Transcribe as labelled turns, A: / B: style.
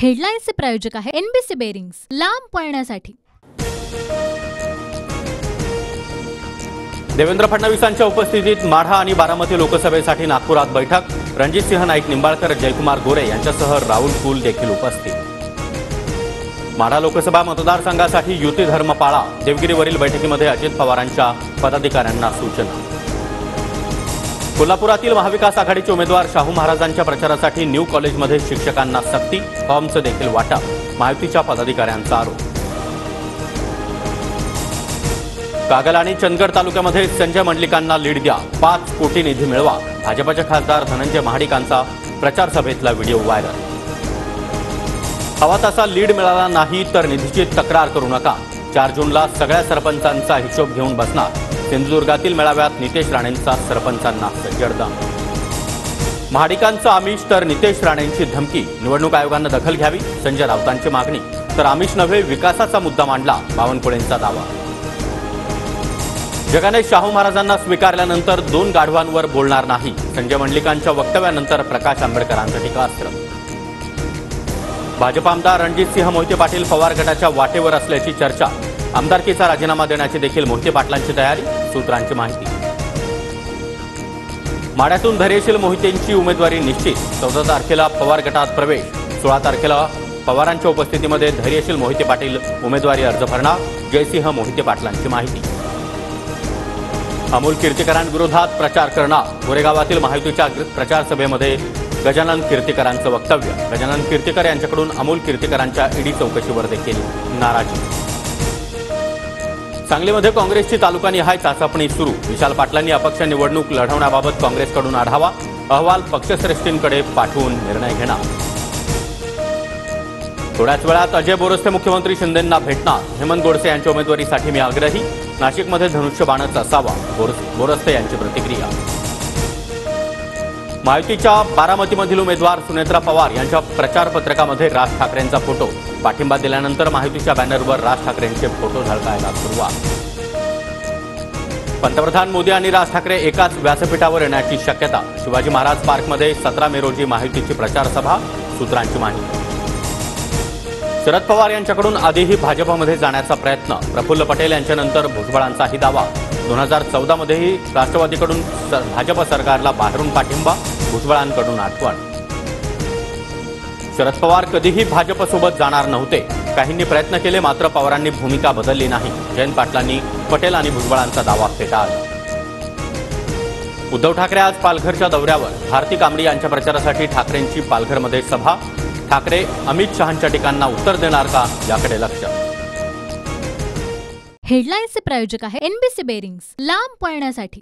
A: हेडलाईन्सचे प्रायोजक आहे NBC bearings, लांब पळण्यासाठी।
B: देवेंद्र फडणवीसांच्या उपस्थितीत माढा आणि बारामती लोकसभेसाठी नागपुरात बैठक। रणजितसिंह नाईक निंबाळकर, जयकुमार गोरे यांच्यासह राहुल कुल देखील उपस्थित। माढा लोकसभा मतदारसंघासाठी युती धर्म पाळा। देवगिरीवरील बैठकीमध्ये अजित पवारांच्या पदाधिकाऱ्यांना सूचना। कोल्हापुरातील महाविकास आघाडीचे उमेदवार शाहू महाराजांच्या प्रचारासाठी न्यू कॉलेजमध्ये शिक्षकांना सक्ती, फॉर्मचं देखील वाटप। महायुतीच्या पदाधिकाऱ्यांचा आरोप। कागल आणि चंदगड तालुक्यामध्ये संजय मंडलिकांना लीड द्या, 5 कोटी निधी मिळवा। भाजपचे खासदार धनंजय महाडिकांचा प्रचार सभेतला व्हिडिओ व्हायरल। हवा तसा लीड मिळाला नाही तर निधीची तक्रार करू नका। 4 जूनला सगळ्या सरपंचांचा हिशोब घेऊन बसणार। सिंधुदुर्गातील मेळाव्यात नितेश राणेंचा सरपंचांना सज्जड दम। महाडिकांचं आमिष तर नितेश राणेंची धमकी। निवडणूक आयोगानं दखल घ्यावी, संजय राऊतांची मागणी। तर आमिष नव्हे विकासाचा मुद्दा मांडला, बावनकुळेंचा दावा। जगाने शाहू महाराजांना स्वीकारल्यानंतर 2 गाढवांवर बोलणार नाही। संजय मंडलिकांच्या वक्तव्यानंतर प्रकाश आंबेडकरांचं टीकास्त्र। भाजप आमदार रणजितसिंह मोहिते पाटील पवार गटाच्या वाटेवर असल्याची चर्चा। आमदारकीचा राजीनामा देण्याची देखील मोहिते पाटलांची तयारी, सूत्रांची माहिती। माढ्यातून धैर्यशील मोहितेंची उमेदवारी निश्चित। 14 तारखेला पवार गटात प्रवेश। 16 तारखेला पवारांच्या उपस्थितीमध्ये धैर्यशील मोहिते पाटील उमेदवारी अर्ज भरणार। जयसिंह मोहिते पाटलांची माहिती। अमोल कीर्तिकरांविरोधात प्रचार करणार। गोरेगावातील महायुतीच्या प्रचार सभेमध्ये गजानन कीर्तिकरांचं वक्तव्य। गजानन कीर्तिकर यांच्याकडून अमोल कीर्तिकरांच्या ईडी चौकशीवर देखील नाराजी। सांगलीमध्ये काँग्रेसची तालुकानिहाय चाचपणी सुरू। विशाल पाटलांनी अपक्ष निवडणूक लढवण्याबाबत काँग्रेसकडून आढावा, अहवाल पक्षश्रेष्ठींकडे पाठवून निर्णय घेणार। थोड्याच वेळात अजय बोरस्ते मुख्यमंत्री शिंदेंना भेटणार। हेमंत गोडसे यांच्या उमेदवारीसाठी मी आग्रही। नाशिकमध्ये धनुष्यबाणच असावा, बोरस्ते यांची प्रतिक्रिया। महायुतीच्या बारामतीमधील उमेदवार सुनेत्रा पवार यांच्या प्रचार पत्रकामध्ये राज ठाकरेंचा फोटो। पाठिंबा दिल्यानंतर महायुतीच्या बॅनरवर राज ठाकरेंचे फोटो झळकायला सुरुवात। पंतप्रधान मोदी आणि राज ठाकरे एकाच व्यासपीठावर येण्याची शक्यता। शिवाजी महाराज पार्कमध्ये 17 मे रोजी महायुतीची प्रचार सभा, सूत्रांची माहिती। शरद पवार यांच्याकडून आधीही भाजपमध्ये जाण्याचा प्रयत्न। प्रफुल्ल पटेल यांच्यानंतर भुजबळांचाही दावा। 2014 मध्येही राष्ट्रवादीकडून भाजप सरकारला बाहेरून पाठिंबा, भुजबळांकडून आठवण। शरद पवार कधीही भाजपसोबत जाणार नव्हते। काहींनी प्रयत्न केले मात्र पवारांनी भूमिका बदलली नाही। जयंत पाटलांनी पटेल आणि भुजबळांचा दावा फेटाळला। उद्धव ठाकरे आज पालघरच्या दौऱ्यावर। भारती कांबडी यांच्या प्रचारासाठी ठाकरेंची पालघरमध्ये सभा। ठाकरे अमित शहांच्या टीकांना उत्तर देणार का, याकडे लक्ष।
A: हेडलाईन्सचे प्रायोजक आहे एनबीसी बेरिंग्स, लांब पळण्यासाठी।